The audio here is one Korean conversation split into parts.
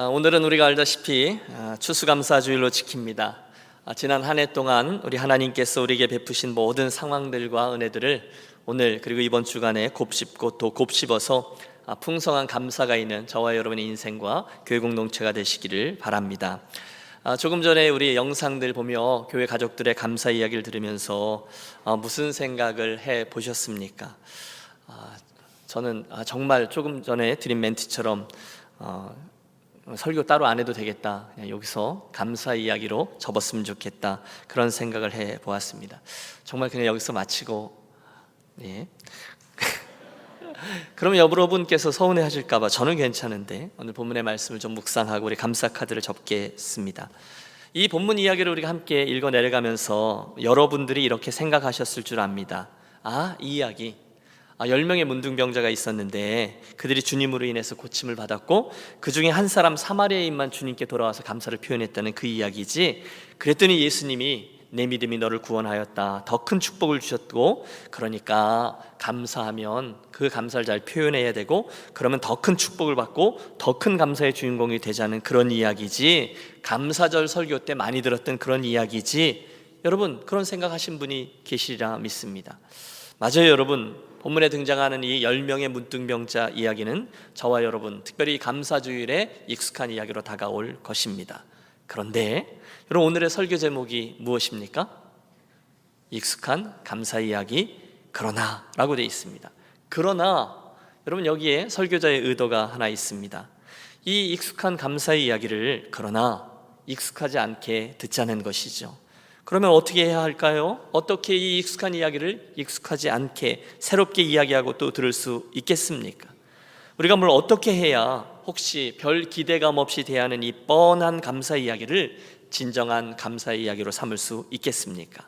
오늘은 우리가 알다시피 추수감사주일로 지킵니다. 지난 한 해 동안 우리 하나님께서 우리에게 베푸신 모든 상황들과 은혜들을 오늘 그리고 이번 주간에 곱씹고 또 곱씹어서 풍성한 감사가 있는 저와 여러분의 인생과 교회 공동체가 되시기를 바랍니다. 조금 전에 우리 영상들 보며 교회 가족들의 감사 이야기를 들으면서 무슨 생각을 해 보셨습니까? 저는 정말 조금 전에 드린 멘트처럼 설교 따로 안 해도 되겠다, 그냥 여기서 감사 이야기로 접었으면 좋겠다, 그런 생각을 해 보았습니다. 정말 그냥 여기서 마치고 그러면 여러분께서 서운해 하실까봐 저는 괜찮은데 오늘 본문의 말씀을 좀 묵상하고 우리 감사 카드를 접겠습니다. 이 본문 이야기를 우리가 함께 읽어 내려가면서 여러분들이 이렇게 생각하셨을 줄 압니다. 이 이야기 10명의 문둥병자가 있었는데 그들이 주님으로 인해서 고침을 받았고 그 중에 한 사람 사마리아인만 주님께 돌아와서 감사를 표현했다는 그 이야기지. 그랬더니 예수님이 내 믿음이 너를 구원하였다, 더 큰 축복을 주셨고, 그러니까 감사하면 그 감사를 잘 표현해야 되고, 그러면 더 큰 축복을 받고 더 큰 감사의 주인공이 되자는 그런 이야기지, 감사절 설교 때 많이 들었던 그런 이야기지. 여러분, 그런 생각하신 분이 계시리라 믿습니다. 맞아요. 여러분, 본문에 등장하는 이 10명의 문둥병자 이야기는 저와 여러분, 특별히 감사주일에 익숙한 이야기로 다가올 것입니다. 그런데 여러분, 오늘의 설교 제목이 무엇입니까? 익숙한 감사 이야기 그러나 라고 되어 있습니다. 그러나 여러분, 여기에 설교자의 의도가 하나 있습니다. 이 익숙한 감사 이야기를 그러나 익숙하지 않게 듣자는 것이죠. 그러면 어떻게 해야 할까요? 어떻게 이 익숙한 이야기를 익숙하지 않게 새롭게 이야기하고 또 들을 수 있겠습니까? 우리가 뭘 어떻게 해야 혹시 별 기대감 없이 대하는 이 뻔한 감사 이야기를 진정한 감사 이야기로 삼을 수 있겠습니까?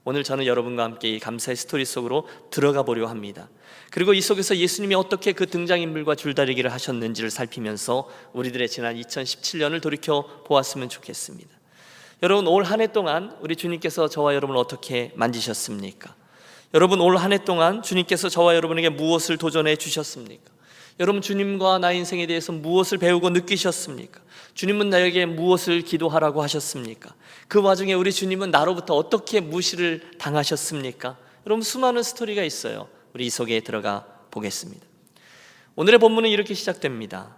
오늘 저는 여러분과 함께 이 감사의 스토리 속으로 들어가 보려 합니다. 그리고 이 속에서 예수님이 어떻게 그 등장인물과 줄다리기를 하셨는지를 살피면서 우리들의 지난 2017년을 돌이켜 보았으면 좋겠습니다. 여러분, 올 한 해 동안 우리 주님께서 저와 여러분을 어떻게 만지셨습니까? 여러분, 올 한 해 동안 주님께서 저와 여러분에게 무엇을 도전해 주셨습니까? 여러분, 주님과 나 인생에 대해서 무엇을 배우고 느끼셨습니까? 주님은 나에게 무엇을 기도하라고 하셨습니까? 그 와중에 우리 주님은 나로부터 어떻게 무시를 당하셨습니까? 여러분, 수많은 스토리가 있어요. 우리 이 속에 들어가 보겠습니다. 오늘의 본문은 이렇게 시작됩니다.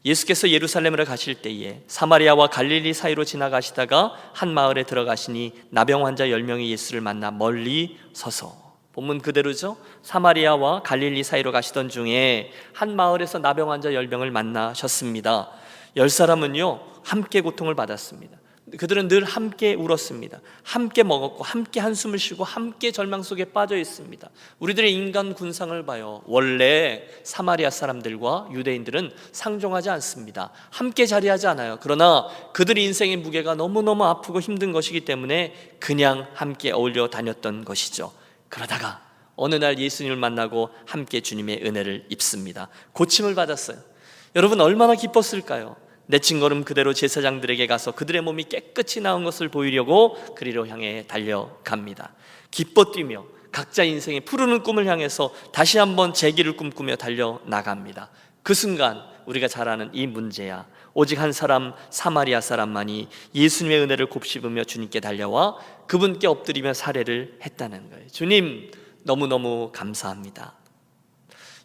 예수께서 예루살렘으로 가실 때에 사마리아와 갈릴리 사이로 지나가시다가 한 마을에 들어가시니 나병 환자 10명이 예수를 만나 멀리 서서, 본문 그대로죠. 사마리아와 갈릴리 사이로 가시던 중에 한 마을에서 나병 환자 10명을 만나셨습니다. 10사람은요 함께 고통을 받았습니다. 그들은 늘 함께 울었습니다. 함께 먹었고 함께 한숨을 쉬고 함께 절망 속에 빠져 있습니다. 우리들의 인간 군상을 봐요. 원래 사마리아 사람들과 유대인들은 상종하지 않습니다. 함께 자리하지 않아요. 그러나 그들의 인생의 무게가 너무너무 아프고 힘든 것이기 때문에 그냥 함께 어울려 다녔던 것이죠. 그러다가 어느 날 예수님을 만나고 함께 주님의 은혜를 입습니다. 고침을 받았어요. 여러분, 얼마나 기뻤을까요? 내친 걸음 그대로 제사장들에게 가서 그들의 몸이 깨끗이 나은 것을 보이려고 그리로 향해 달려갑니다. 기뻐 뛰며 각자 인생의 푸르는 꿈을 향해서 다시 한번 재기를 꿈꾸며 달려나갑니다. 그 순간 우리가 잘 아는 이 문제야. 오직 한 사람, 사마리아 사람만이 예수님의 은혜를 곱씹으며 주님께 달려와 그분께 엎드리며 살해를 했다는 거예요. 주님, 너무너무 감사합니다.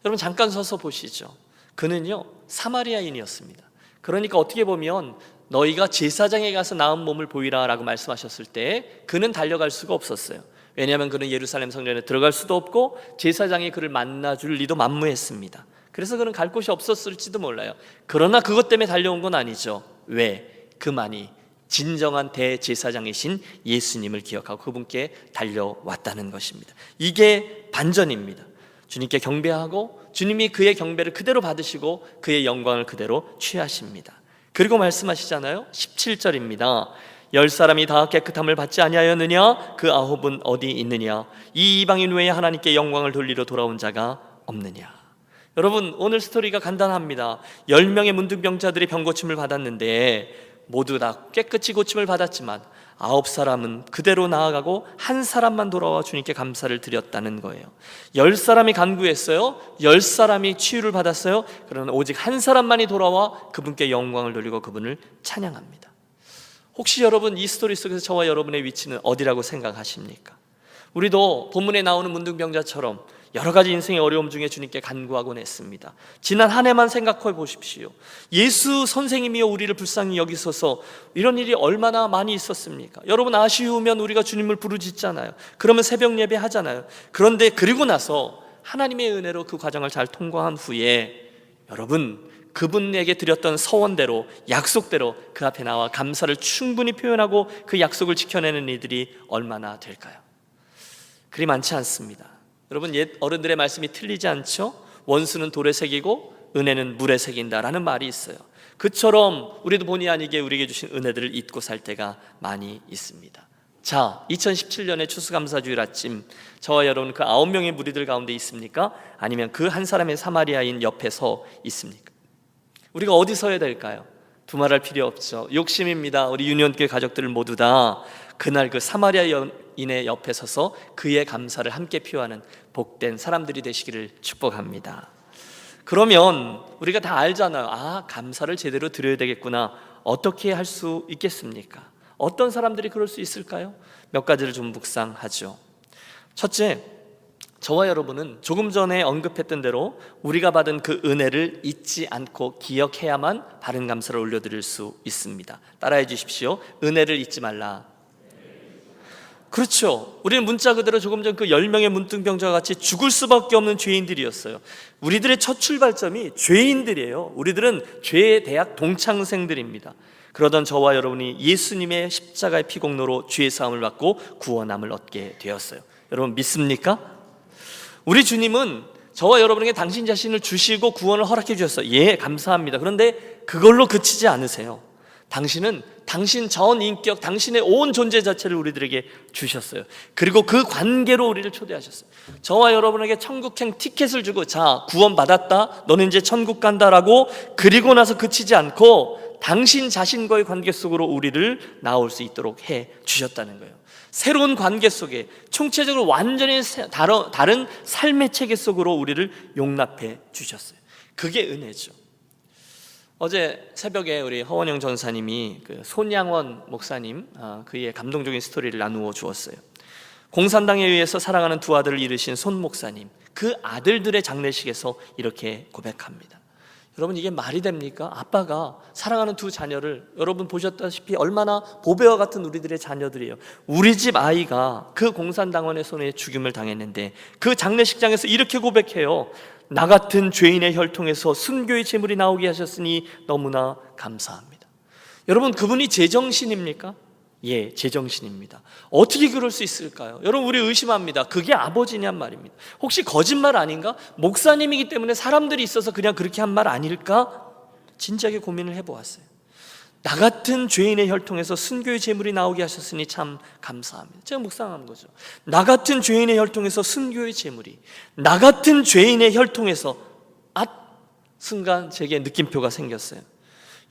여러분, 잠깐 서서 보시죠. 그는요 사마리아인이었습니다. 그러니까 어떻게 보면 너희가 제사장에 가서 나은 몸을 보이라 라고 말씀하셨을 때 그는 달려갈 수가 없었어요. 왜냐하면 그는 예루살렘 성전에 들어갈 수도 없고 제사장이 그를 만나줄 리도 만무했습니다. 그래서 그는 갈 곳이 없었을지도 몰라요. 그러나 그것 때문에 달려온 건 아니죠. 왜? 그만이 진정한 대제사장이신 예수님을 기억하고 그분께 달려왔다는 것입니다. 이게 반전입니다. 주님께 경배하고 주님이 그의 경배를 그대로 받으시고 그의 영광을 그대로 취하십니다. 그리고 말씀하시잖아요. 17절입니다. 10사람이 다 깨끗함을 받지 아니하였느냐? 그 9은 어디 있느냐? 이 이방인 외에 하나님께 영광을 돌리러 돌아온 자가 없느냐? 여러분, 오늘 스토리가 간단합니다. 10명의 문둥병자들이 병고침을 받았는데 모두 다 깨끗이 고침을 받았지만 9사람은 그대로 나아가고 한 사람만 돌아와 주님께 감사를 드렸다는 거예요. 10사람이 간구했어요. 10사람이 치유를 받았어요. 그러나 오직 한 사람만이 돌아와 그분께 영광을 돌리고 그분을 찬양합니다. 혹시 여러분 이 스토리 속에서 저와 여러분의 위치는 어디라고 생각하십니까? 우리도 본문에 나오는 문둥병자처럼 여러 가지 인생의 어려움 중에 주님께 간구하곤 했습니다. 지난 한 해만 생각해 보십시오. 예수 선생님이여 우리를 불쌍히 여기소서, 이런 일이 얼마나 많이 있었습니까? 여러분 아쉬우면 우리가 주님을 부르짖잖아요. 그러면 새벽 예배 하잖아요. 그런데 그리고 나서 하나님의 은혜로 그 과정을 잘 통과한 후에 여러분 그분에게 드렸던 서원대로, 약속대로 그 앞에 나와 감사를 충분히 표현하고 그 약속을 지켜내는 이들이 얼마나 될까요? 그리 많지 않습니다. 여러분 옛 어른들의 말씀이 틀리지 않죠? 원수는 돌에 새기고 은혜는 물에 새긴다라는 말이 있어요. 그처럼 우리도 본의 아니게 우리에게 주신 은혜들을 잊고 살 때가 많이 있습니다. 자, 2017년의 추수감사주일 아침, 저와 여러분 그 9명의 무리들 가운데 있습니까? 아니면 그 한 사람의 사마리아인 옆에 서 있습니까? 우리가 어디 서야 될까요? 두말할 필요 없죠. 욕심입니다. 우리 유년교회 가족들 모두 다 그날 그 사마리아 여인의 옆에 서서 그의 감사를 함께 표하는 복된 사람들이 되시기를 축복합니다. 그러면 우리가 다 알잖아요. 아, 감사를 제대로 드려야 되겠구나. 어떻게 할 수 있겠습니까? 어떤 사람들이 그럴 수 있을까요? 몇 가지를 좀 묵상하죠. 첫째, 저와 여러분은 조금 전에 언급했던 대로 우리가 받은 그 은혜를 잊지 않고 기억해야만 바른 감사를 올려드릴 수 있습니다. 따라해 주십시오. 은혜를 잊지 말라. 그렇죠. 우리는 문자 그대로 조금 전 그 10명의 문둥병자와 같이 죽을 수밖에 없는 죄인들이었어요. 우리들의 첫 출발점이 죄인들이에요. 우리들은 죄의 대학 동창생들입니다. 그러던 저와 여러분이 예수님의 십자가의 피공로로 죄의 사함을 받고 구원함을 얻게 되었어요. 여러분 믿습니까? 우리 주님은 저와 여러분에게 당신 자신을 주시고 구원을 허락해 주셨어요. 예, 감사합니다. 그런데 그걸로 그치지 않으세요. 당신은 당신 전 인격, 당신의 온 존재 자체를 우리들에게 주셨어요. 그리고 그 관계로 우리를 초대하셨어요. 저와 여러분에게 천국행 티켓을 주고, 자, 구원 받았다, 너는 이제 천국 간다라고, 그리고 나서 그치지 않고 당신 자신과의 관계 속으로 우리를 나올 수 있도록 해 주셨다는 거예요. 새로운 관계 속에 총체적으로 완전히 다른 삶의 체계 속으로 우리를 용납해 주셨어요. 그게 은혜죠. 어제 새벽에 우리 허원영 전사님이 그 손양원 목사님 그의 감동적인 스토리를 나누어 주었어요. 공산당에 의해서 사랑하는 두 아들을 잃으신 손 목사님, 그 아들들의 장례식에서 이렇게 고백합니다. 여러분 이게 말이 됩니까? 아빠가 사랑하는 두 자녀를, 여러분 보셨다시피 얼마나 보배와 같은 우리들의 자녀들이에요. 우리 집 아이가 그 공산당원의 손에 죽임을 당했는데 그 장례식장에서 이렇게 고백해요. 나 같은 죄인의 혈통에서 순교의 제물이 나오게 하셨으니 너무나 감사합니다. 여러분 그분이 제정신입니까? 예, 제정신입니다. 어떻게 그럴 수 있을까요? 여러분 우리 의심합니다. 그게 아버지냔 말입니다. 혹시 거짓말 아닌가? 목사님이기 때문에 사람들이 있어서 그냥 그렇게 한 말 아닐까? 진지하게 고민을 해보았어요. 나 같은 죄인의 혈통에서 순교의 제물이 나오게 하셨으니 참 감사합니다. 제가 묵상한 거죠. 나 같은 죄인의 혈통에서 순교의 제물이, 나 같은 죄인의 혈통에서, 순간 제게 느낌표가 생겼어요.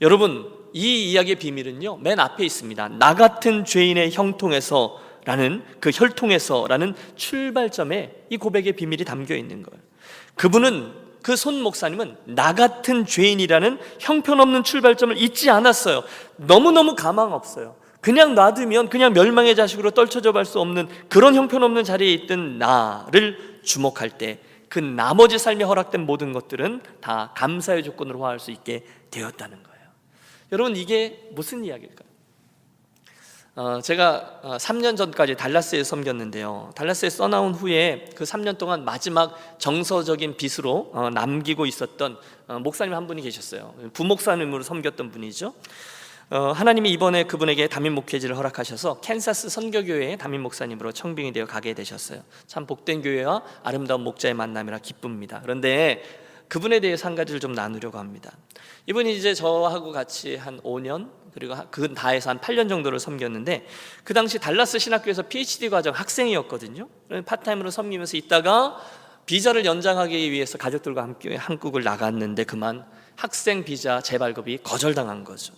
여러분 이 이야기의 비밀은요 맨 앞에 있습니다. 나 같은 죄인의 형통에서 라는 그 혈통에서 라는 출발점에 이 고백의 비밀이 담겨 있는 거예요. 그분은, 그 손 목사님은 나 같은 죄인이라는 형편없는 출발점을 잊지 않았어요. 너무너무 가망 없어요. 그냥 놔두면 그냥 멸망의 자식으로 떨쳐져 갈 수 없는 그런 형편없는 자리에 있던 나를 주목할 때 그 나머지 삶에 허락된 모든 것들은 다 감사의 조건으로 화할 수 있게 되었다는 거예요. 여러분 이게 무슨 이야기일까요? 제가 3년 전까지 달라스에 섬겼는데요. 달라스에 써나온 후에 그 3년 동안 마지막 정서적인 빚으로 남기고 있었던 목사님 한 분이 계셨어요. 부목사님으로 섬겼던 분이죠. 하나님이 이번에 그분에게 담임 목회지를 허락하셔서 캔사스 선교교회의 담임 목사님으로 청빙이 되어 가게 되셨어요. 참 복된 교회와 아름다운 목자의 만남이라 기쁩니다. 그런데 그분에 대해서 한 가지를 좀 나누려고 합니다. 이분이 이제 저하고 같이 한 5년 그리고 그 다해서 한 8년 정도를 섬겼는데 그 당시 달라스 신학교에서 PhD 과정 학생이었거든요. 파트타임으로 섬기면서 있다가 비자를 연장하기 위해서 가족들과 함께 한국을 나갔는데 그만 학생 비자 재발급이 거절당한 거죠.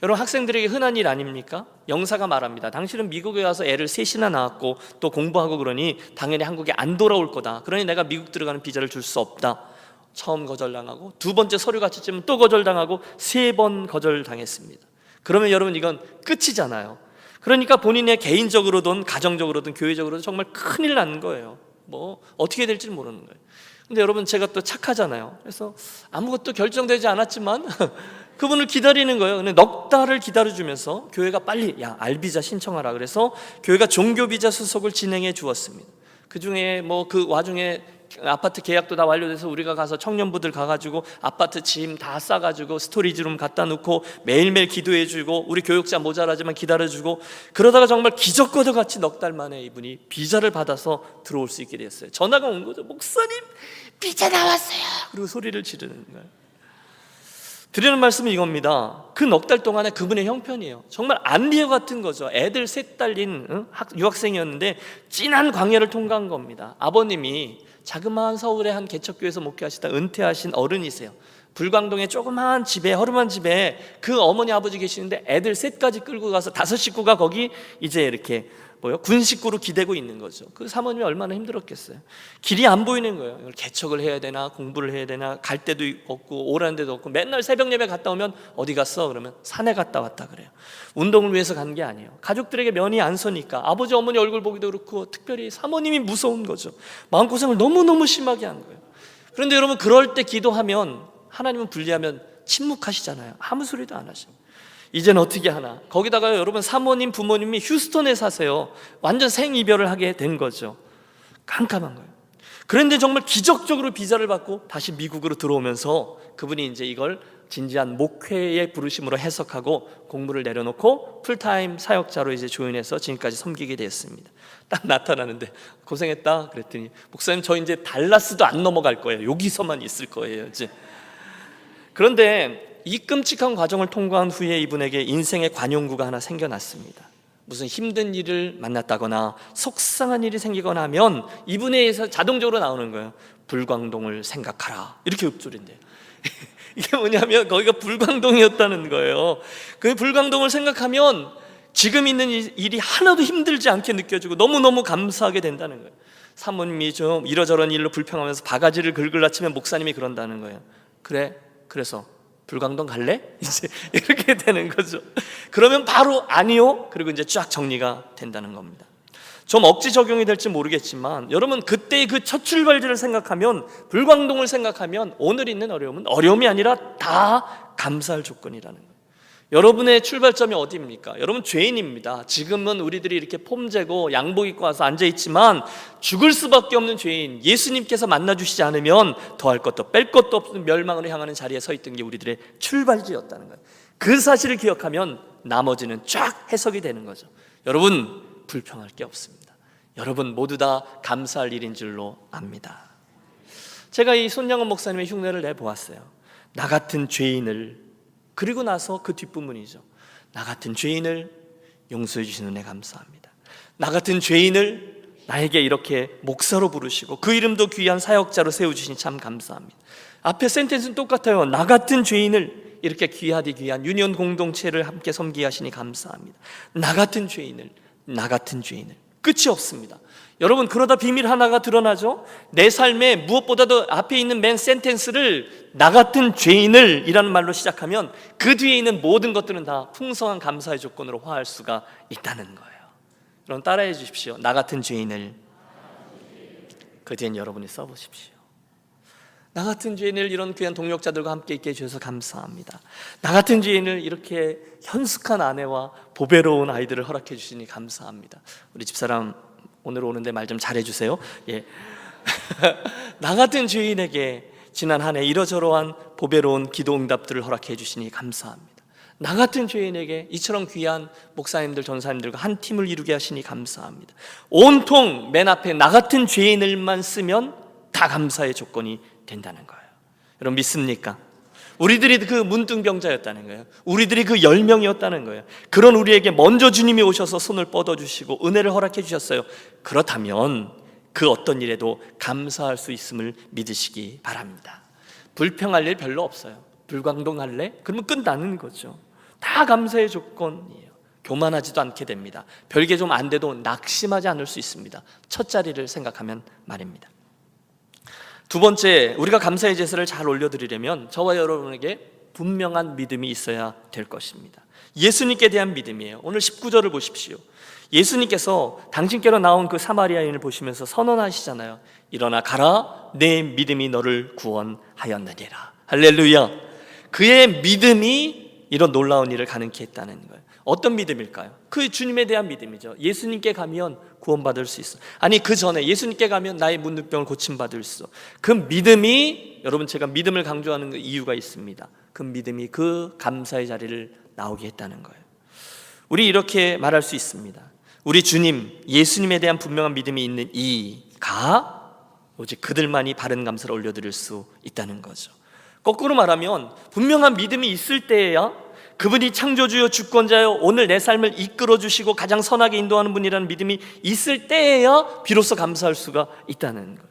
여러분, 학생들에게 흔한 일 아닙니까? 영사가 말합니다. 당신은 미국에 와서 애를 셋이나 낳았고 또 공부하고 그러니 당연히 한국에 안 돌아올 거다. 그러니 내가 미국 들어가는 비자를 줄 수 없다. 처음 거절당하고 두 번째 서류 같이 찌면 또 거절당하고 세 번 거절당했습니다. 그러면 여러분, 이건 끝이잖아요. 그러니까 본인의 개인적으로든 가정적으로든 교회적으로든 정말 큰일 난 거예요. 뭐 어떻게 될지 모르는 거예요. 근데 여러분, 제가 또 착하잖아요. 그래서 아무것도 결정되지 않았지만 그분을 기다리는 거예요. 근데 넉 달을 기다려주면서 교회가 빨리 알비자 신청하라 그래서 교회가 종교비자 수속을 진행해 주었습니다. 그중에 뭐 그 와중에 아파트 계약도 다 완료돼서 우리가 가서 청년부들 가가지고 아파트 짐 다 싸가지고 스토리지룸 갖다 놓고 매일매일 기도해주고 우리 교육자 모자라지만 기다려주고 그러다가 정말 기적과도 같이 넉 달 만에 이분이 비자를 받아서 들어올 수 있게 됐어요. 전화가 온 거죠. 목사님, 비자 나왔어요. 그리고 소리를 지르는 거예요. 드리는 말씀은 이겁니다. 그 넉 달 동안에 그분의 형편이에요. 정말 안리오 같은 거죠. 애들 셋 딸린 유학생이었는데 진한 광야를 통과한 겁니다. 아버님이 자그마한 서울의 한 개척교회에서 목회하시다 은퇴하신 어른이세요. 불광동의 조그마한 집에, 허름한 집에 그 어머니 아버지 계시는데 애들 셋까지 끌고 가서 5식구가 거기 이제 이렇게 군 식구로 기대고 있는 거죠. 그 사모님이 얼마나 힘들었겠어요. 길이 안 보이는 거예요. 이걸 개척을 해야 되나 공부를 해야 되나, 갈 데도 없고 오라는 데도 없고, 맨날 새벽 예배 갔다 오면 어디 갔어? 그러면 산에 갔다 왔다 그래요. 운동을 위해서 간 게 아니에요. 가족들에게 면이 안 서니까 아버지 어머니 얼굴 보기도 그렇고 특별히 사모님이 무서운 거죠. 마음고생을 너무너무 심하게 한 거예요. 그런데 여러분, 그럴 때 기도하면 하나님은 불리하면 침묵하시잖아요. 아무 소리도 안 하셔요. 이제는 어떻게 하나? 거기다가 여러분, 사모님 부모님이 휴스턴에 사세요. 완전 생이별을 하게 된 거죠. 깜깜한 거예요. 그런데 정말 기적적으로 비자를 받고 다시 미국으로 들어오면서 그분이 이제 이걸 진지한 목회의 부르심으로 해석하고 공부를 내려놓고 풀타임 사역자로 이제 조인해서 지금까지 섬기게 되었습니다. 딱 나타나는데 고생했다 그랬더니, 목사님 저 이제 달라스도 안 넘어갈 거예요. 여기서만 있을 거예요 이제. 그런데 이 끔찍한 과정을 통과한 후에 이분에게 인생의 관용구가 하나 생겨났습니다. 무슨 힘든 일을 만났다거나 속상한 일이 생기거나 하면 이분에 의해서 자동적으로 나오는 거예요. 불광동을 생각하라, 이렇게 읊조린대요. 이게 뭐냐면 거기가 불광동이었다는 거예요. 그 불광동을 생각하면 지금 있는 일이 하나도 힘들지 않게 느껴지고 너무너무 감사하게 된다는 거예요. 사모님이 좀 이러저런 일로 불평하면서 바가지를 긁을 아치면 목사님이 그런다는 거예요. 그래, 그래서 불광동 갈래? 이제 이렇게 되는 거죠. 그러면 바로 아니요. 그리고 이제 쫙 정리가 된다는 겁니다. 좀 억지 적용이 될지 모르겠지만 여러분, 그때의 그 첫 출발지를 생각하면, 불광동을 생각하면 오늘 있는 어려움은 어려움이 아니라 다 감사할 조건이라는 거예요. 여러분의 출발점이 어디입니까? 여러분 죄인입니다. 지금은 우리들이 이렇게 폼재고 양복 입고 와서 앉아있지만 죽을 수밖에 없는 죄인, 예수님께서 만나주시지 않으면 더할 것도 뺄 것도 없는 멸망으로 향하는 자리에 서 있던 게 우리들의 출발지였다는 거예요. 그 사실을 기억하면 나머지는 쫙 해석이 되는 거죠. 여러분, 불평할 게 없습니다. 여러분 모두 다 감사할 일인 줄로 압니다. 제가 이 손양원 목사님의 흉내를 내보았어요. 나 같은 죄인을, 그리고 나서 그 뒷부분이죠. 나 같은 죄인을 용서해 주신 은혜 감사합니다. 나 같은 죄인을 나에게 이렇게 목사로 부르시고 그 이름도 귀한 사역자로 세워주시니 참 감사합니다. 앞에 센텐스는 똑같아요. 나 같은 죄인을 이렇게 귀하디 귀한 유년 공동체를 함께 섬기게 하시니 감사합니다. 나 같은 죄인을, 나 같은 죄인을. 끝이 없습니다. 여러분, 그러다 비밀 하나가 드러나죠. 내 삶에 무엇보다도 앞에 있는 맨 센텐스를 나 같은 죄인을 이라는 말로 시작하면 그 뒤에 있는 모든 것들은 다 풍성한 감사의 조건으로 화할 수가 있다는 거예요. 여러분 따라해 주십시오. 나 같은 죄인을, 그 뒤엔 여러분이 써보십시오. 나 같은 죄인을 이런 귀한 동역자들과 함께 있게 해주셔서 감사합니다. 나 같은 죄인을 이렇게 현숙한 아내와 보배로운 아이들을 허락해 주시니 감사합니다. 우리 집사람 오늘 오는데 말 좀 잘해주세요. 예. 나 같은 죄인에게 지난 한 해 이러저러한 보배로운 기도 응답들을 허락해 주시니 감사합니다. 나 같은 죄인에게 이처럼 귀한 목사님들, 전사님들과 한 팀을 이루게 하시니 감사합니다. 온통 맨 앞에 나 같은 죄인을만 쓰면 다 감사의 조건이 된다는 거예요. 여러분 믿습니까? 우리들이 그 문둥병자였다는 거예요. 우리들이 그 10명이었다는 거예요. 그런 우리에게 먼저 주님이 오셔서 손을 뻗어주시고 은혜를 허락해 주셨어요. 그렇다면 그 어떤 일에도 감사할 수 있음을 믿으시기 바랍니다. 불평할 일 별로 없어요. 불광동 할래? 그러면 끝나는 거죠. 다 감사의 조건이에요. 교만하지도 않게 됩니다. 별게 좀 안 돼도 낙심하지 않을 수 있습니다. 첫 자리를 생각하면 말입니다. 두 번째, 우리가 감사의 제사를 잘 올려드리려면 저와 여러분에게 분명한 믿음이 있어야 될 것입니다. 예수님께 대한 믿음이에요. 오늘 19절을 보십시오. 예수님께서 당신께로 나온 그 사마리아인을 보시면서 선언하시잖아요. 일어나 가라, 내 믿음이 너를 구원하였느니라. 할렐루야. 그의 믿음이 이런 놀라운 일을 가능케 했다는 거예요. 어떤 믿음일까요? 그 주님에 대한 믿음이죠. 예수님께 가면 구원받을 수 있어. 아니, 그 전에 예수님께 가면 나의 문둥병을 고침받을 수 있어. 그 믿음이, 여러분, 제가 믿음을 강조하는 이유가 있습니다. 그 믿음이 그 감사의 자리를 나오게 했다는 거예요. 우리 이렇게 말할 수 있습니다. 우리 주님, 예수님에 대한 분명한 믿음이 있는 이가 오직 그들만이 바른 감사를 올려드릴 수 있다는 거죠. 거꾸로 말하면 분명한 믿음이 있을 때에야 그분이 창조주요 주권자요 오늘 내 삶을 이끌어주시고 가장 선하게 인도하는 분이라는 믿음이 있을 때에야 비로소 감사할 수가 있다는 거예요.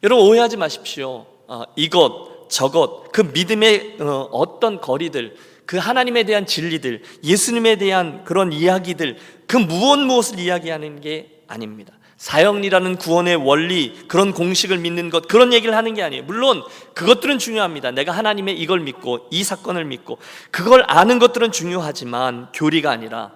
여러분, 오해하지 마십시오. 이것 저것 그 믿음의 어떤 거리들, 그 하나님에 대한 진리들, 예수님에 대한 그런 이야기들, 그 무엇을 이야기하는 게 아닙니다. 사형리라는 구원의 원리, 그런 공식을 믿는 것, 그런 얘기를 하는 게 아니에요. 물론 그것들은 중요합니다. 내가 하나님의 이걸 믿고 이 사건을 믿고 그걸 아는 것들은 중요하지만 교리가 아니라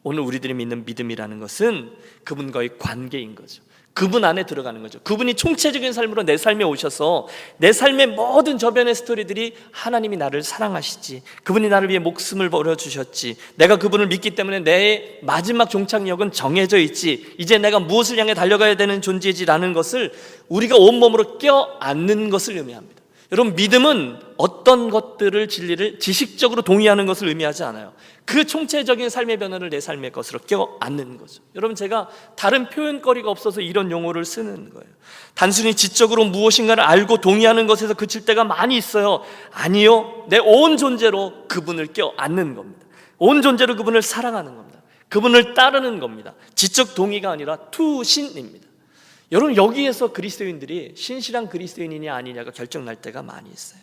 오늘 우리들이 믿는 믿음이라는 것은 그분과의 관계인 거죠. 그분 안에 들어가는 거죠. 그분이 총체적인 삶으로 내 삶에 오셔서 내 삶의 모든 저변의 스토리들이 하나님이 나를 사랑하시지, 그분이 나를 위해 목숨을 버려주셨지, 내가 그분을 믿기 때문에 내 마지막 종착역은 정해져 있지, 이제 내가 무엇을 향해 달려가야 되는 존재지라는 것을 우리가 온몸으로 껴안는 것을 의미합니다. 여러분, 믿음은 어떤 것들을 진리를 지식적으로 동의하는 것을 의미하지 않아요. 그 총체적인 삶의 변화를 내 삶의 것으로 껴안는 거죠. 여러분, 제가 다른 표현거리가 없어서 이런 용어를 쓰는 거예요. 단순히 지적으로 무엇인가를 알고 동의하는 것에서 그칠 때가 많이 있어요. 아니요, 내 온 존재로 그분을 껴안는 겁니다. 온 존재로 그분을 사랑하는 겁니다. 그분을 따르는 겁니다. 지적 동의가 아니라 투신입니다. 여러분, 여기에서 그리스도인들이 신실한 그리스도인이냐 아니냐가 결정날 때가 많이 있어요.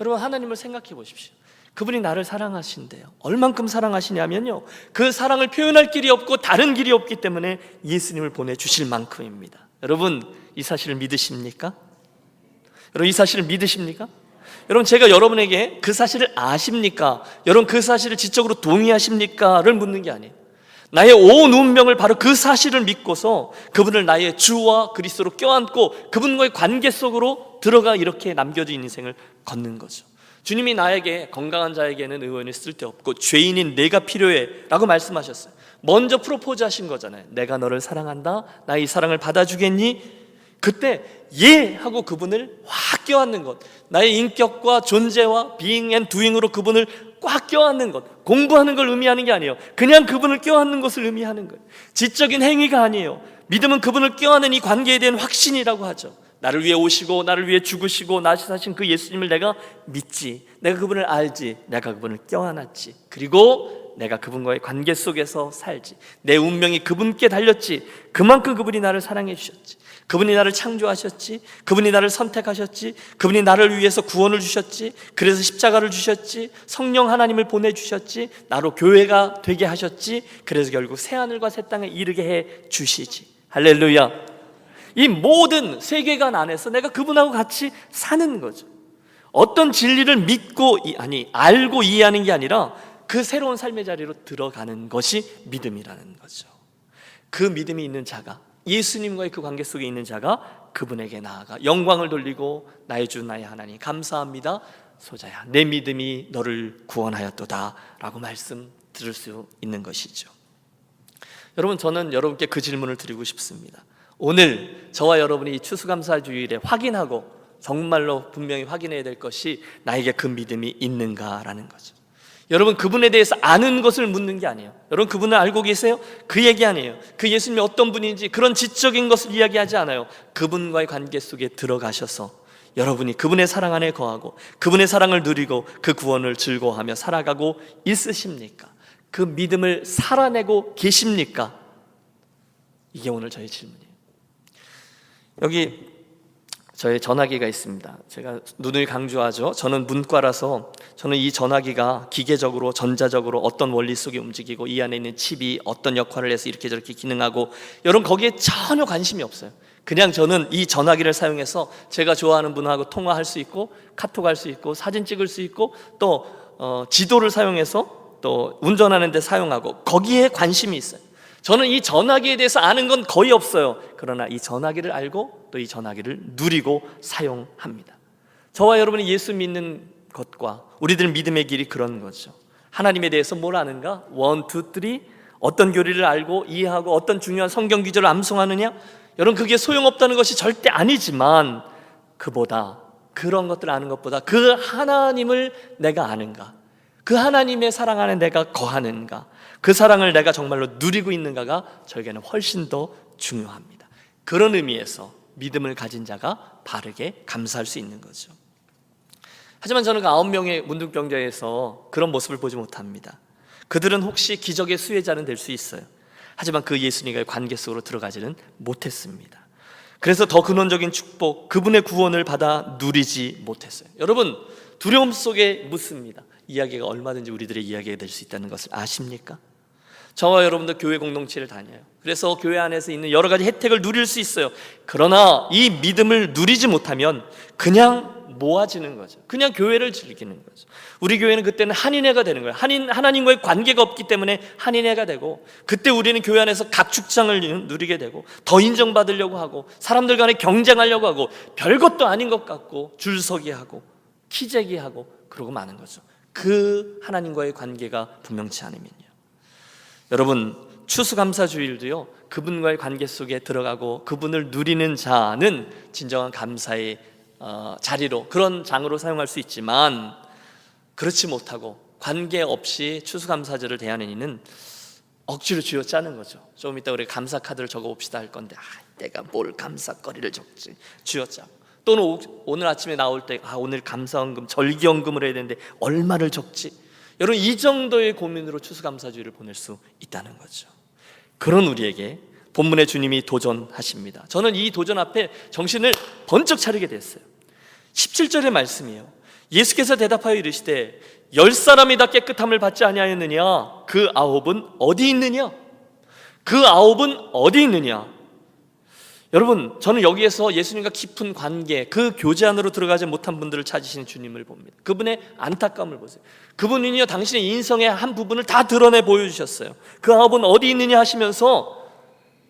여러분, 하나님을 생각해 보십시오. 그분이 나를 사랑하신대요. 얼만큼 사랑하시냐면요, 그 사랑을 표현할 길이 없고 다른 길이 없기 때문에 예수님을 보내주실 만큼입니다. 여러분, 이 사실을 믿으십니까? 여러분, 이 사실을 믿으십니까? 여러분, 제가 여러분에게 그 사실을 아십니까? 여러분, 그 사실을 지적으로 동의하십니까? 를 묻는 게 아니에요. 나의 온 운명을 바로 그 사실을 믿고서 그분을 나의 주와 그리스도로 껴안고 그분과의 관계 속으로 들어가 이렇게 남겨진 인생을 걷는 거죠. 주님이 나에게 건강한 자에게는 의원이 쓸데없고 죄인인 내가 필요해 라고 말씀하셨어요. 먼저 프로포즈 하신 거잖아요. 내가 너를 사랑한다, 나 이 사랑을 받아주겠니? 그때 예 하고 그분을 확 껴안는 것, 나의 인격과 존재와 being and doing으로 그분을 꽉 껴안는 것, 공부하는 걸 의미하는 게 아니에요. 그냥 그분을 껴안는 것을 의미하는 거예요. 지적인 행위가 아니에요. 믿음은 그분을 껴안는 이 관계에 대한 확신이라고 하죠. 나를 위해 오시고 나를 위해 죽으시고 나시 사신 그 예수님을 내가 믿지, 내가 그분을 알지, 내가 그분을 껴안았지, 그리고 내가 그분과의 관계 속에서 살지, 내 운명이 그분께 달렸지, 그만큼 그분이 나를 사랑해 주셨지, 그분이 나를 창조하셨지, 그분이 나를 선택하셨지, 그분이 나를 위해서 구원을 주셨지, 그래서 십자가를 주셨지, 성령 하나님을 보내주셨지, 나로 교회가 되게 하셨지, 그래서 결국 새하늘과 새 땅에 이르게 해 주시지. 할렐루야. 이 모든 세계관 안에서 내가 그분하고 같이 사는 거죠. 어떤 진리를 믿고 알고 이해하는 게 아니라 그 새로운 삶의 자리로 들어가는 것이 믿음이라는 거죠. 그 믿음이 있는 자가, 예수님과의 그 관계 속에 있는 자가 그분에게 나아가 영광을 돌리고 나의 주 나의 하나님 감사합니다 소자야, 내 믿음이 너를 구원하였도다 라고 말씀 들을 수 있는 것이죠. 여러분, 저는 여러분께 그 질문을 드리고 싶습니다. 오늘 저와 여러분이 이 추수감사 주일에 확인하고 정말로 분명히 확인해야 될 것이 나에게 그 믿음이 있는가라는 거죠. 여러분, 그분에 대해서 아는 것을 묻는 게 아니에요. 여러분, 그분을 알고 계세요? 그 얘기 아니에요. 그 예수님이 어떤 분인지 그런 지적인 것을 이야기하지 않아요. 그분과의 관계 속에 들어가셔서 여러분이 그분의 사랑 안에 거하고 그분의 사랑을 누리고 그 구원을 즐거워하며 살아가고 있으십니까? 그 믿음을 살아내고 계십니까? 이게 오늘 저의 질문이에요. 여기 저의 전화기가 있습니다. 제가 눈을 강조하죠. 저는 문과라서 저는 이 전화기가 기계적으로 전자적으로 어떤 원리 속에 움직이고 이 안에 있는 칩이 어떤 역할을 해서 이렇게 저렇게 기능하고, 여러분 거기에 전혀 관심이 없어요. 그냥 저는 이 전화기를 사용해서 제가 좋아하는 분하고 통화할 수 있고 카톡할 수 있고 사진 찍을 수 있고 또 지도를 사용해서 또 운전하는 데 사용하고, 거기에 관심이 있어요. 저는 이 전화기에 대해서 아는 건 거의 없어요. 그러나 이 전화기를 알고 또 이 전화기를 누리고 사용합니다. 저와 여러분이 예수 믿는 것과 우리들 믿음의 길이 그런 거죠. 하나님에 대해서 뭘 아는가? 1, 2, 3 어떤 교리를 알고 이해하고 어떤 중요한 성경 구절을 암송하느냐? 여러분 그게 소용없다는 것이 절대 아니지만, 그보다 그런 것들을 아는 것보다 그 하나님을 내가 아는가, 그 하나님의 사랑 안에 내가 거하는가, 그 사랑을 내가 정말로 누리고 있는가가 저에게는 훨씬 더 중요합니다. 그런 의미에서 믿음을 가진 자가 바르게 감사할 수 있는 거죠. 하지만 저는 그 9명의 문둥병자에서 그런 모습을 보지 못합니다. 그들은 혹시 기적의 수혜자는 될 수 있어요. 하지만 그 예수님과의 관계 속으로 들어가지는 못했습니다. 그래서 더 근원적인 축복, 그분의 구원을 받아 누리지 못했어요. 여러분 두려움 속에 묻습니다. 이야기가 얼마든지 우리들의 이야기가 될 수 있다는 것을 아십니까? 저와 여러분도 교회 공동체를 다녀요. 그래서 교회 안에서 있는 여러 가지 혜택을 누릴 수 있어요. 그러나 이 믿음을 누리지 못하면 그냥 모아지는 거죠. 그냥 교회를 즐기는 거죠. 우리 교회는 그때는 한인회가 되는 거예요. 하나님과의 관계가 없기 때문에 한인회가 되고, 그때 우리는 교회 안에서 각축장을 누리게 되고 더 인정받으려고 하고 사람들 간에 경쟁하려고 하고 별것도 아닌 것 같고 줄서기 하고 키재기 하고 그러고 마는 거죠. 그 하나님과의 관계가 분명치 않으면요. 여러분 추수감사주일도요, 그분과의 관계 속에 들어가고 그분을 누리는 자는 진정한 감사의 자리로, 그런 장으로 사용할 수 있지만, 그렇지 못하고 관계없이 추수감사절을 대하는 이는 억지로 쥐어짜는 거죠. 조금 이따 우리 감사 카드를 적어봅시다 할 건데, 내가 뭘 감사거리를 적지, 쥐어짜고. 또는 오늘 아침에 나올 때 오늘 감사헌금, 절기헌금을 해야 되는데 얼마를 적지. 여러분 이 정도의 고민으로 추수감사주일을 보낼 수 있다는 거죠. 그런 우리에게 본문의 주님이 도전하십니다. 저는 이 도전 앞에 정신을 번쩍 차리게 됐어요. 17절의 말씀이에요. 예수께서 대답하여 이르시되 10사람이 다 깨끗함을 받지 아니하였느냐? 그 9은 어디 있느냐? 그 9은 어디 있느냐? 여러분 저는 여기에서 예수님과 깊은 관계, 그 교제 안으로 들어가지 못한 분들을 찾으시는 주님을 봅니다. 그분의 안타까움을 보세요. 그분은요 당신의 인성의 한 부분을 다 드러내 보여주셨어요. 그 9은 어디 있느냐 하시면서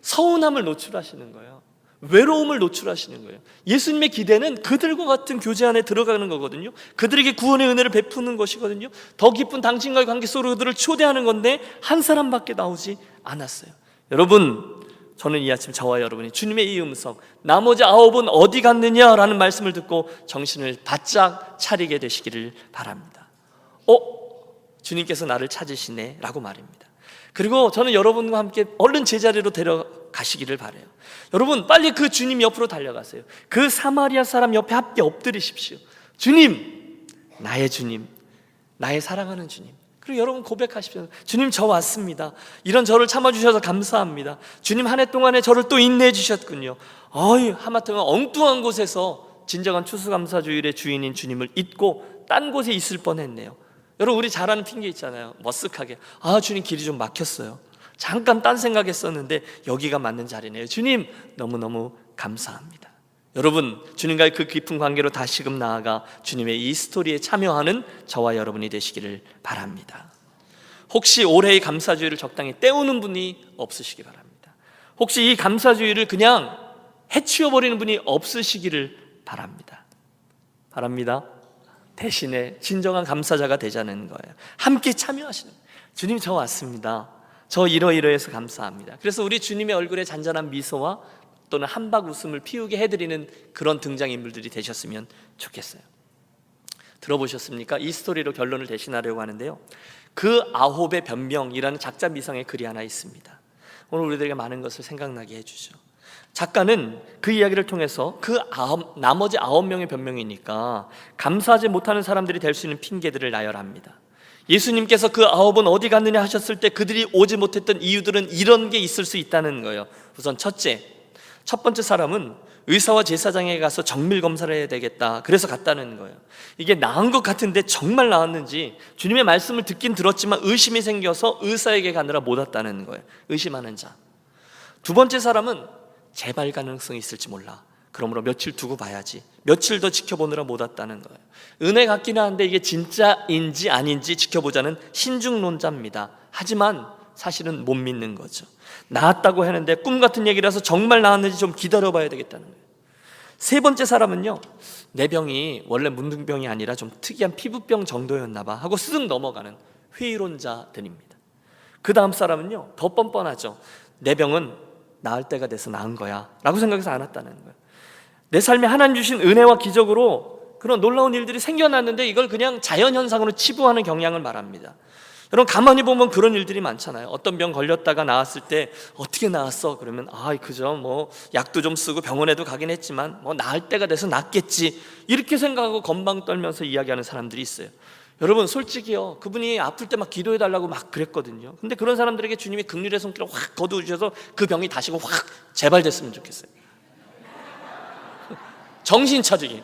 서운함을 노출하시는 거예요. 외로움을 노출하시는 거예요. 예수님의 기대는 그들과 같은 교제 안에 들어가는 거거든요. 그들에게 구원의 은혜를 베푸는 것이거든요. 더 깊은 당신과의 관계 속으로 그들을 초대하는 건데 한 사람밖에 나오지 않았어요. 여러분 저는 이 아침 저와 여러분이 주님의 이 음성, 나머지 9은 어디 갔느냐라는 말씀을 듣고 정신을 바짝 차리게 되시기를 바랍니다. 주님께서 나를 찾으시네 라고 말입니다. 그리고 저는 여러분과 함께 얼른 제자리로 데려가시기를 바라요. 여러분 빨리 그 주님 옆으로 달려가세요. 그 사마리아 사람 옆에 함께 엎드리십시오. 주님, 나의 주님, 나의 사랑하는 주님. 그리고 여러분 고백하십시오. 주님 저 왔습니다. 이런 저를 참아주셔서 감사합니다. 주님 한 해 동안에 저를 또 인내해 주셨군요. 하마터면 엉뚱한 곳에서 진정한 추수감사주일의 주인인 주님을 잊고 딴 곳에 있을 뻔했네요. 여러분 우리 잘 아는 핑계 있잖아요. 머쓱하게 주님 길이 좀 막혔어요. 잠깐 딴 생각했었는데 여기가 맞는 자리네요. 주님 너무너무 감사합니다. 여러분 주님과의 그 깊은 관계로 다시금 나아가 주님의 이 스토리에 참여하는 저와 여러분이 되시기를 바랍니다. 혹시 올해의 감사주일을 적당히 때우는 분이 없으시기 바랍니다. 혹시 이 감사주일을 그냥 해치워버리는 분이 없으시기를 바랍니다. 대신에 진정한 감사자가 되자는 거예요. 함께 참여하시는 거예요. 주님 저 왔습니다. 저 이러이러해서 감사합니다. 그래서 우리 주님의 얼굴에 잔잔한 미소와 또는 한박 웃음을 피우게 해드리는 그런 등장인물들이 되셨으면 좋겠어요. 들어보셨습니까? 이 스토리로 결론을 대신하려고 하는데요, 그 9의 변명이라는 작자 미상의 글이 하나 있습니다. 오늘 우리들에게 많은 것을 생각나게 해주죠. 작가는 그 이야기를 통해서 나머지 9명의 변명이니까 감사하지 못하는 사람들이 될 수 있는 핑계들을 나열합니다. 예수님께서 그 9은 어디 갔느냐 하셨을 때 그들이 오지 못했던 이유들은 이런 게 있을 수 있다는 거예요. 우선 첫 번째 사람은 의사와 제사장에게 가서 정밀 검사를 해야 되겠다. 그래서 갔다는 거예요. 이게 나은 것 같은데 정말 나았는지 주님의 말씀을 듣긴 들었지만 의심이 생겨서 의사에게 가느라 못 왔다는 거예요. 의심하는 자. 두 번째 사람은 재발 가능성이 있을지 몰라. 그러므로 며칠 두고 봐야지. 며칠 더 지켜보느라 못 왔다는 거예요. 은혜 같기는 한데 이게 진짜인지 아닌지 지켜보자는 신중론자입니다. 하지만 사실은 못 믿는 거죠. 나았다고 하는데 꿈 같은 얘기라서 정말 나았는지 좀 기다려봐야 되겠다는 거예요. 세 번째 사람은요, 내 병이 원래 문둥병이 아니라 좀 특이한 피부병 정도였나 봐 하고 스승 넘어가는 회의론자들입니다. 그 다음 사람은요, 더 뻔뻔하죠. 내 병은 나을 때가 돼서 나은 거야 라고 생각해서 안 왔다는 거예요. 내 삶에 하나님 주신 은혜와 기적으로 그런 놀라운 일들이 생겨났는데 이걸 그냥 자연현상으로 치부하는 경향을 말합니다. 여러분, 가만히 보면 그런 일들이 많잖아요. 어떤 병 걸렸다가 나았을 때 어떻게 나았어? 그러면 그죠, 뭐 약도 좀 쓰고 병원에도 가긴 했지만 뭐 나을 때가 돼서 낫겠지, 이렇게 생각하고 건방 떨면서 이야기하는 사람들이 있어요. 여러분, 솔직히요, 그분이 아플 때 막 기도해달라고 막 그랬거든요. 근데 그런 사람들에게 주님이 긍휼의 손길을 확 거두셔서 그 병이 다시고 확 재발됐으면 좋겠어요. 정신 차리게.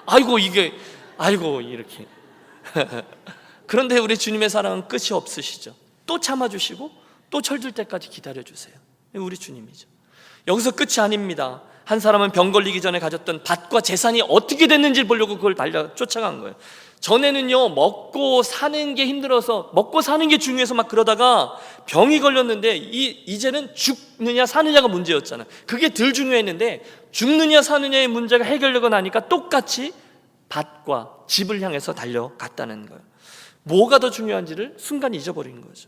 아이고 이렇게. 그런데 우리 주님의 사랑은 끝이 없으시죠. 또 참아주시고 또 철들 때까지 기다려주세요. 우리 주님이죠. 여기서 끝이 아닙니다. 한 사람은 병 걸리기 전에 가졌던 밭과 재산이 어떻게 됐는지 보려고 그걸 달려 쫓아간 거예요. 전에는요, 먹고 사는 게 힘들어서 먹고 사는 게 중요해서 막 그러다가 병이 걸렸는데 이제는 죽느냐 사느냐가 문제였잖아요. 그게 덜 중요했는데 죽느냐 사느냐의 문제가 해결되고 나니까 똑같이 밭과 집을 향해서 달려갔다는 거예요. 뭐가 더 중요한지를 순간 잊어버린 거죠.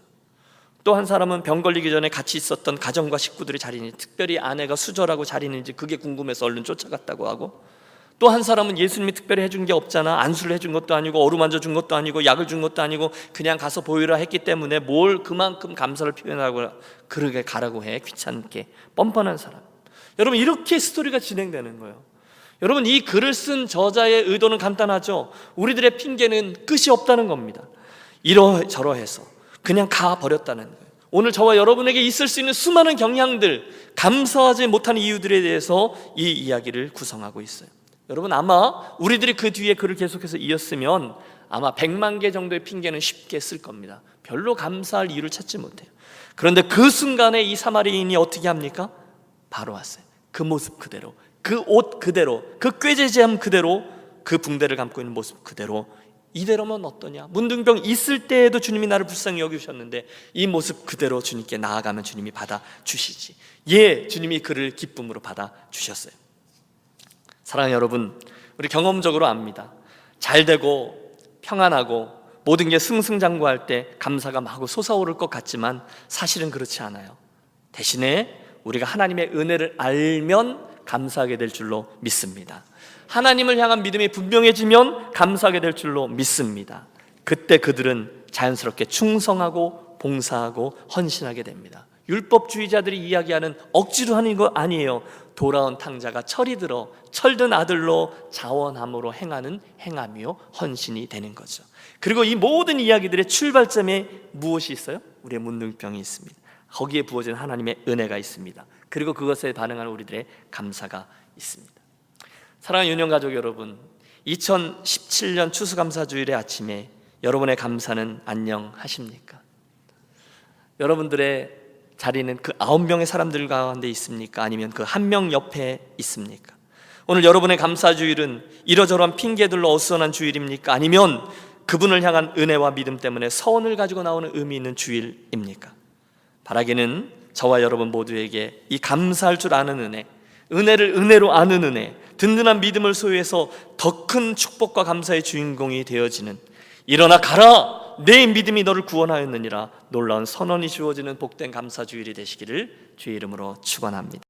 또 한 사람은 병 걸리기 전에 같이 있었던 가정과 식구들이 잘 있는지, 특별히 아내가 수절하고 잘 있는지 그게 궁금해서 얼른 쫓아갔다고 하고, 또 한 사람은 예수님이 특별히 해준 게 없잖아, 안수를 해준 것도 아니고 어루만져 준 것도 아니고 약을 준 것도 아니고 그냥 가서 보이라 했기 때문에 뭘 그만큼 감사를 표현하고 그러게 가라고 해, 귀찮게. 뻔뻔한 사람. 여러분, 이렇게 스토리가 진행되는 거예요. 여러분, 이 글을 쓴 저자의 의도는 간단하죠. 우리들의 핑계는 끝이 없다는 겁니다. 이러저러해서 그냥 가버렸다는 거예요. 오늘 저와 여러분에게 있을 수 있는 수많은 경향들, 감사하지 못하는 이유들에 대해서 이 이야기를 구성하고 있어요. 여러분, 아마 우리들이 그 뒤에 글을 계속해서 이었으면 아마 100만 개 정도의 핑계는 쉽게 쓸 겁니다. 별로 감사할 이유를 찾지 못해요. 그런데 그 순간에 이 사마리인이 어떻게 합니까? 바로 왔어요. 그 모습 그대로, 그 옷 그대로, 그 꾀죄죄함 그대로, 그 붕대를 감고 있는 모습 그대로. 이대로면 어떠냐? 문둥병 있을 때에도 주님이 나를 불쌍히 여기셨는데 이 모습 그대로 주님께 나아가면 주님이 받아주시지. 주님이 그를 기쁨으로 받아주셨어요. 사랑하는 여러분, 우리 경험적으로 압니다. 잘 되고 평안하고 모든 게 승승장구할 때 감사가 마구 솟아오를 것 같지만 사실은 그렇지 않아요. 대신에 우리가 하나님의 은혜를 알면 감사하게 될 줄로 믿습니다. 하나님을 향한 믿음이 분명해지면 감사하게 될 줄로 믿습니다. 그때 그들은 자연스럽게 충성하고 봉사하고 헌신하게 됩니다. 율법주의자들이 이야기하는 억지로 하는 거 아니에요. 돌아온 탕자가 철이 들어 철든 아들로 자원함으로 행하는 행함이요 헌신이 되는 거죠. 그리고 이 모든 이야기들의 출발점에 무엇이 있어요? 우리의 문둥병이 있습니다. 거기에 부어진 하나님의 은혜가 있습니다. 그리고 그것에 반응하는 우리들의 감사가 있습니다. 사랑하는 유년가족 여러분, 2017년 추수감사주일의 아침에 여러분의 감사는 안녕하십니까? 여러분들의 자리는 그 9명의 사람들 가운데 있습니까? 아니면 그 1명 옆에 있습니까? 오늘 여러분의 감사주일은 이러저러한 핑계들로 어수선한 주일입니까? 아니면 그분을 향한 은혜와 믿음 때문에 서원을 가지고 나오는 의미 있는 주일입니까? 바라기는 저와 여러분 모두에게 이 감사할 줄 아는 은혜, 은혜를 은혜로 아는 은혜, 든든한 믿음을 소유해서 더 큰 축복과 감사의 주인공이 되어지는, 일어나 가라! 내 믿음이 너를 구원하였느니라 놀라운 선언이 주어지는 복된 감사주일이 되시기를 주의 이름으로 축원합니다.